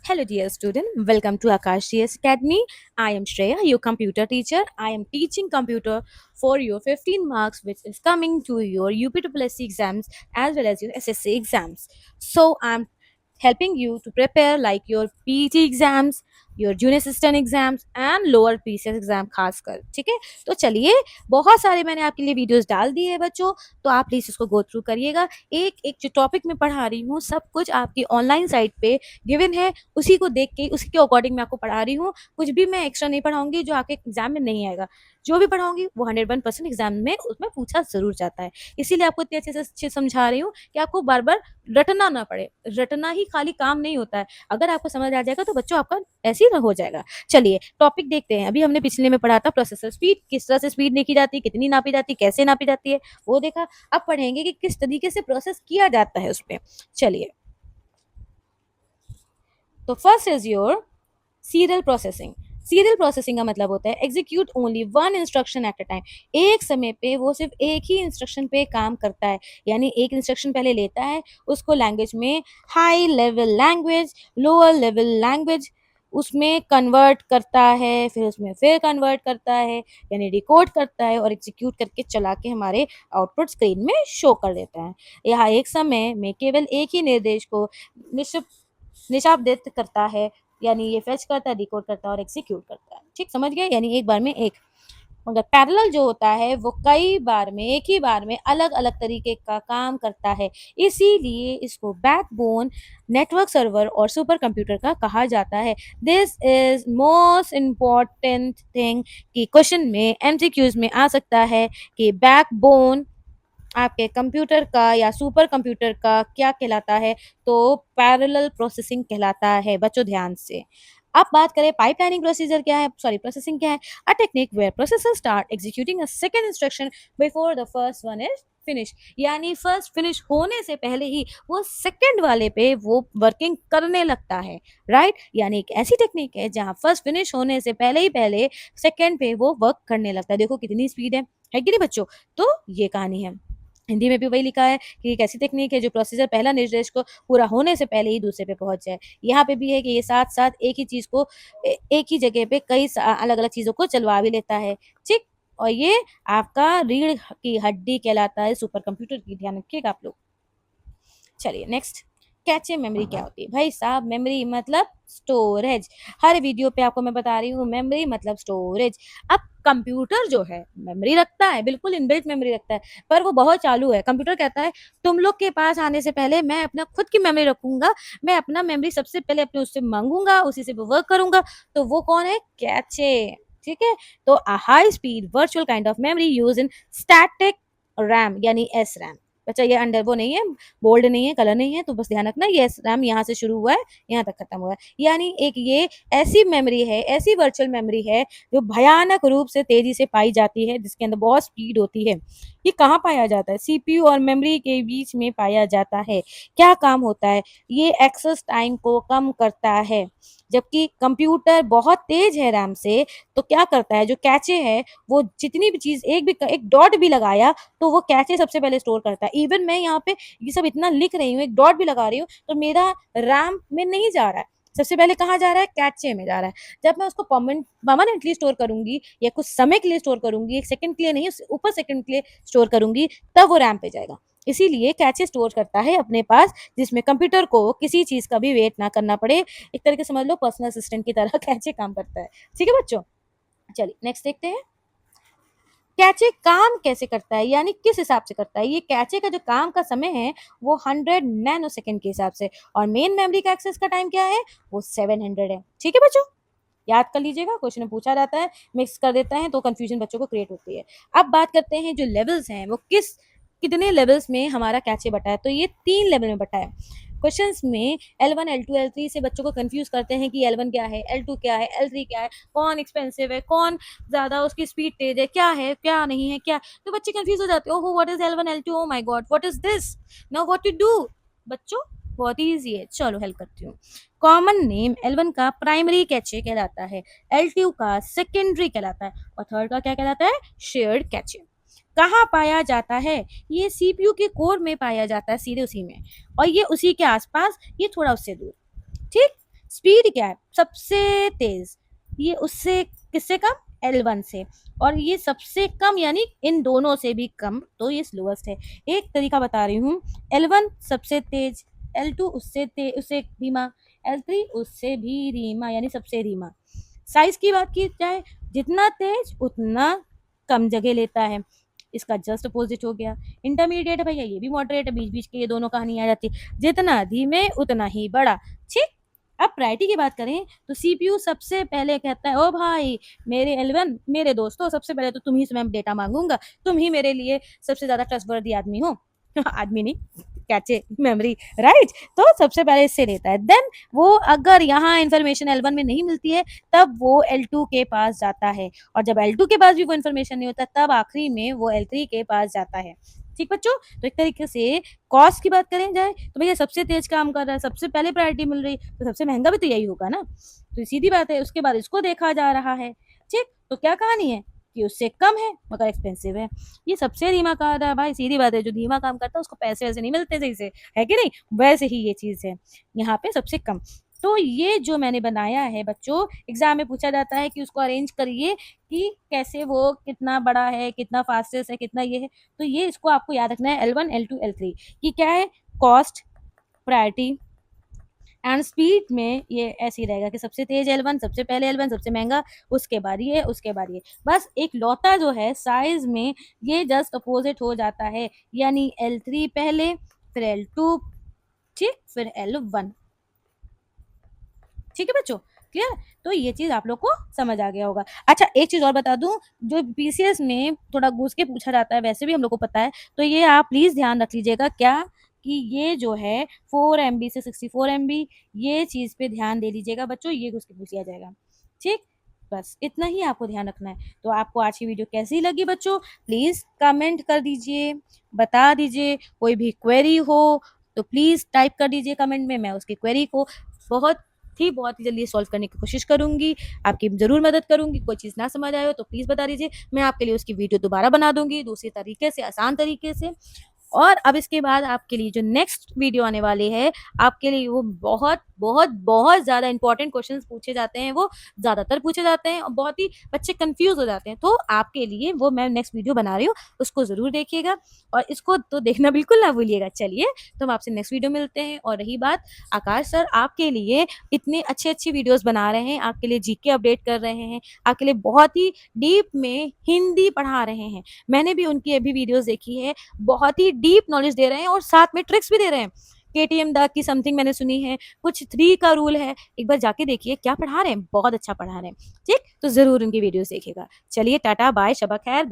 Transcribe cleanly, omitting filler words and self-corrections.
Hello, dear student. Welcome to Akash DS Academy. I am Shreya, your computer teacher. I am teaching computer for your 15 marks, which is coming to your UPSC exams as well as your SSC exams. So, I'm helping you to prepare like your PET exams, your junior assistant exams and lower PCS exam खासकर। ठीक है, तो चलिए, बहुत सारे मैंने आपके लिए वीडियोस डाल दिए हैं बच्चों, तो आप प्लीज उसको गो थ्रू करिएगा। एक एक जो टॉपिक मैं पढ़ा रही हूँ सब कुछ आपकी ऑनलाइन साइट पे गिवन है, उसी को देख के उसी के अकॉर्डिंग मैं आपको पढ़ा रही हूँ। कुछ भी मैं एक्स्ट्रा नहीं पढ़ाऊंगी जो आपके एग्जाम में नहीं आएगा। जो भी पढ़ाऊंगी वो 101% एग्जाम में उसमें पूछा जरूर जाता है। इसीलिए आपको इतने अच्छे समझा रही हूँ कि आपको बार बार रटना ना पड़े। रटना ही खाली काम नहीं होता है, अगर आपको समझ आ जाएगा तो बच्चों आपका ऐसे ही हो जाएगा। चलिए टॉपिक देखते हैं। अभी हमने पिछले में पढ़ा था प्रोसेसर स्पीड, किस तरह से स्पीड देखी जाती है, कितनी नापी जाती है, कैसे नापी जाती है, वो देखा। अब पढ़ेंगे कि किस तरीके से प्रोसेस किया जाता है उसमें। चलिए, तो first is your serial processing. Serial processing का मतलब होता है execute only one instruction at a time. एक समय पे वो सिर्फ एक ही इंस्ट्रक्शन पे काम करता है, यानी एक इंस्ट्रक्शन पहले लेता है, उसको लैंग्वेज में high level language, lower level language उसमें कन्वर्ट करता है, फिर उसमें फिर कन्वर्ट करता है, यानी डिकोड करता है और एग्जीक्यूट करके चला के हमारे आउटपुट स्क्रीन में शो कर देता है। यहाँ एक समय में केवल एक ही निर्देश को निष्पादित करता है, यानी ये फेच करता है, डिकोड करता है और एग्जीक्यूट करता है। ठीक, समझ गए? यानी एक बार में एक। मगर पैरेलल जो होता है वो कई बार में एक ही बार में अलग अलग तरीके का काम करता है, इसीलिए इसको बैकबोन नेटवर्क सर्वर और सुपर कंप्यूटर का कहा जाता है। This is most important thing कि क्वेश्चन में एमसीक्यूज में आ सकता है कि बैकबोन आपके कंप्यूटर का या सुपर कंप्यूटर का क्या कहलाता है, तो पैरेलल प्रोसेसिंग कहलाता है। बच्चों ध्यान से। अब बात करें पाइपलाइनिंग प्रोसीजर क्या है, सॉरी प्रोसेसिंग क्या है। A technique where processor start executing a second instruction before the first one is finish, यानी फर्स्ट फिनिश होने से पहले ही वो सेकंड वाले पे वो वर्किंग करने लगता है। राइट, यानी एक ऐसी टेक्निक है जहां फर्स्ट फिनिश होने से पहले ही पहले सेकंड पे वो वर्क करने लगता है। देखो कितनी स्पीड है कि नहीं बच्चों? तो ये कहानी है। हिंदी में भी वही लिखा है कि एक ऐसी तकनीक है जो प्रोसीजर पहला निर्देश को पूरा होने से पहले ही दूसरे पे पहुंच जाए। यहाँ पे भी है कि ये साथ साथ एक ही चीज को एक ही जगह पे कई अलग अलग चीजों को चलवा भी लेता है। ठीक, और ये आपका रीढ़ की हड्डी कहलाता है सुपर कंप्यूटर की, ध्यान रखिएगा आप लोग। चलिए नेक्स्ट, कैचे मेमोरी क्या होती है? भाई साहब, मेमोरी मतलब स्टोरेज। हर वीडियो पे आपको मैं बता रही हूँ मेमोरी मतलब स्टोरेज। अब कंप्यूटर जो है मेमोरी रखता है, बिल्कुल इनबिल्ट मेमोरी रखता है, पर वो बहुत चालू है। कंप्यूटर कहता है तुम लोग के पास आने से पहले मैं अपना खुद की मेमोरी रखूंगा, मैं अपना मेमोरी सबसे पहले अपने उससे मांगूंगा, उसी से वर्क करूंगा। तो वो कौन है? कैचे। ठीक है, तो a high speed virtual kind of memory use in static RAM यानी एस रैम। बच्चा ये अंडर वो नहीं है, बोल्ड नहीं है, कलर नहीं है, तो बस ध्यान रखना ये रैम यहाँ से शुरू हुआ है यहाँ तक खत्म हुआ है। यानी एक ये ऐसी मेमोरी है, ऐसी वर्चुअल मेमोरी है जो भयानक रूप से तेजी से पाई जाती है, जिसके अंदर बहुत स्पीड होती है। ये कहाँ पाया जाता है? सीपीयू और मेमोरी के बीच में पाया जाता है। क्या काम होता है? ये एक्सेस टाइम को कम करता है। जबकि कंप्यूटर बहुत तेज है रैम से, तो क्या करता है जो कैचे है वो जितनी भी चीज एक डॉट भी लगाया तो वो कैचे सबसे पहले स्टोर करता है। इवन मैं यहाँ पे ये सब इतना लिख रही हूँ, एक डॉट भी लगा रही हूँ, तो मेरा रैम में नहीं जा रहा है, सबसे पहले कहाँ जा रहा है? कैचे में जा रहा है। जब मैं उसको परमानेंटली स्टोर करूंगी या कुछ समय के लिए स्टोर करूंगी, एक सेकंड के लिए नहीं, उससे ऊपर सेकंड के लिए स्टोर करूंगी, तब वो रैम पे जाएगा। इसीलिए कैचे स्टोर करता है अपने पास, जिसमें कंप्यूटर को किसी चीज का भी वेट ना करना पड़े। एक तरीके समझ लो पर्सनल असिस्टेंट की तरह कैचे काम करता है। ठीक है बच्चों, चलिए नेक्स्ट देखते हैं कैचे काम कैसे करता है, यानी किस हिसाब से करता है। ये कैचे का जो काम का समय है वो 100 नैनो सेकेंड के हिसाब से, और मेन मेमोरी का एक्सेस का टाइम क्या है? वो 700 है। ठीक है बच्चों, याद कर लीजिएगा, क्वेश्चन में पूछा जाता है, मिक्स कर देता है तो कंफ्यूजन बच्चों को क्रिएट होती है। अब बात करते हैं जो लेवल्स हैं वो कितने लेवल्स में हमारा कैचे बटा है। तो ये 3 लेवल में बटा है। क्वेश्चंस में L1 L2 L3 से बच्चों को कंफ्यूज करते हैं कि L1 क्या है, L2 क्या है, L3 क्या है, कौन एक्सपेंसिव है, कौन ज्यादा उसकी स्पीड तेज है, क्या है क्या नहीं है क्या। तो बच्चे कंफ्यूज हो जाते हैं, ओहो what is L1 L2, oh my God what is this, now what to do. बच्चों बहुत ईजी है, चलो हेल्प करती हूँ। कॉमन नेम L1 का प्राइमरी कैचे कहलाता है, L2 का सेकेंडरी कहलाता है और थर्ड का क्या कहलाता है? Shared cache. कहाँ पाया जाता है? ये सीपीयू के कोर में पाया जाता है, सीधे उसी में, और ये उसी के आसपास, ये थोड़ा उससे दूर। ठीक, स्पीड क्या है, सबसे तेज, ये उससे किससे कम, L1 से, और ये सबसे कम यानी इन दोनों से भी कम, तो ये स्लोएस्ट है। एक तरीका बता रही हूँ, L1 सबसे तेज, L2 उससे धीमा, L3 उससे भी धीमा यानी सबसे धीमा। साइज की बात की जाए, जितना तेज उतना कम जगह लेता है, इसका जस्ट अपोजिट हो गया। इंटरमीडिएट है भैया, ये भी मॉडरेट है, बीच बीच के ये दोनों कहानी आ जाती है, जितना धीमे उतना ही बड़ा। ठीक, अब प्रायोरिटी की बात करें तो सीपीयू सबसे पहले कहता है, ओ भाई मेरे L1 मेरे दोस्तों, सबसे पहले तो तुम ही से मैं डेटा मांगूंगा, तुम ही मेरे लिए सबसे ज्यादा ट्रस्टवर्दी आदमी हो आदमी नहीं, कैचे मेमोरी, राइट। तो सबसे पहले इससे लेता है, देन वो अगर यहाँ इन्फॉर्मेशन L1 में नहीं मिलती है तब वो L2 के पास जाता है, और जब L2 के पास भी वो इन्फॉर्मेशन नहीं होता तब आखिरी में वो L3 के पास जाता है। ठीक बच्चों, तो एक तरीके से कॉस्ट की बात करें जाए तो भैया सबसे तेज काम कर रहा है, सबसे पहले प्रायोरिटी मिल रही, तो सबसे महंगा भी तो यही होगा ना, तो सीधी बात है, उसके बाद इसको देखा जा रहा है। ठीक, तो क्या कहानी है कि उससे कम है मगर एक्सपेंसिव है, ये सबसे धीमा कहा था भाई, सीधी बात है, जो धीमा काम करता है उसको पैसे वैसे नहीं मिलते सही से, है कि नहीं, वैसे ही ये चीज है यहाँ पे सबसे कम। तो ये जो मैंने बनाया है बच्चों, एग्जाम में पूछा जाता है कि उसको अरेंज करिए कि कैसे वो कितना बड़ा है, कितना फास्टेस्ट है, कितना ये है, तो ये इसको आपको याद रखना है, L1 L2 L3 की क्या है, कॉस्ट, प्रायोरिटी एंड स्पीड में ये ऐसे ही रहेगा कि सबसे तेज L1, सबसे पहले L1, सबसे महंगा उसके बाद ये, उसके बाद ये, बस एक लौता जो है साइज में ये जस्ट अपोजिट हो जाता है, यानी L3 पहले, फिर L2, ठीक, फिर L1। ठीक है बच्चों, क्लियर, तो ये चीज आप लोग को समझ आ गया होगा। अच्छा एक चीज और बता दूं, जो पीसीएस में थोड़ा घुस के पूछा जाता है, वैसे भी हम लोग को पता है, तो ये आप प्लीज ध्यान रख लीजिएगा, क्या कि ये जो है 4 MB से 64 MB, ये चीज पे ध्यान दे लीजिएगा बच्चों, ये घुस के पूछ लिया जाएगा। ठीक, बस इतना ही आपको ध्यान रखना है। तो आपको आज की वीडियो कैसी लगी बच्चों, प्लीज कमेंट कर दीजिए, बता दीजिए, कोई भी क्वेरी हो तो प्लीज टाइप कर दीजिए कमेंट में, मैं उसकी क्वेरी को बहुत ही जल्दी सॉल्व करने की कोशिश करूंगी, आपकी जरूर मदद करूंगी। कोई चीज़ ना समझ आए हो तो प्लीज़ बता दीजिए, मैं आपके लिए उसकी वीडियो दोबारा बना दूंगी दूसरे तरीके से, आसान तरीके से। और अब इसके बाद आपके लिए जो नेक्स्ट वीडियो आने वाली है, आपके लिए वो बहुत बहुत बहुत ज़्यादा इंपॉर्टेंट क्वेश्चंस पूछे जाते हैं, वो ज़्यादातर पूछे जाते हैं और बहुत ही बच्चे कंफ्यूज हो जाते हैं, तो आपके लिए वो मैं नेक्स्ट वीडियो बना रही हूँ, उसको ज़रूर देखिएगा और इसको तो देखना बिल्कुल ना भूलिएगा। चलिए, तो हम आपसे नेक्स्ट वीडियो मिलते हैं। और रही बात, आकाश सर आपके लिए इतने अच्छे अच्छी वीडियोज़ बना रहे हैं, आपके लिए जीके अपडेट कर रहे हैं, आपके लिए बहुत ही डीप में हिंदी पढ़ा रहे हैं। मैंने भी उनकी अभी वीडियोज़ देखी है, बहुत ही डीप नॉलेज दे रहे हैं और साथ में ट्रिक्स भी दे रहे हैं। केटीएम दा की समथिंग मैंने सुनी है, कुछ 3 का रूल है, एक बार जाके देखिए क्या पढ़ा रहे हैं, बहुत अच्छा पढ़ा रहे हैं। ठीक, तो ज़रूर उनकी वीडियोज़ देखिएगा। चलिए टाटा बाय, शबा खैर।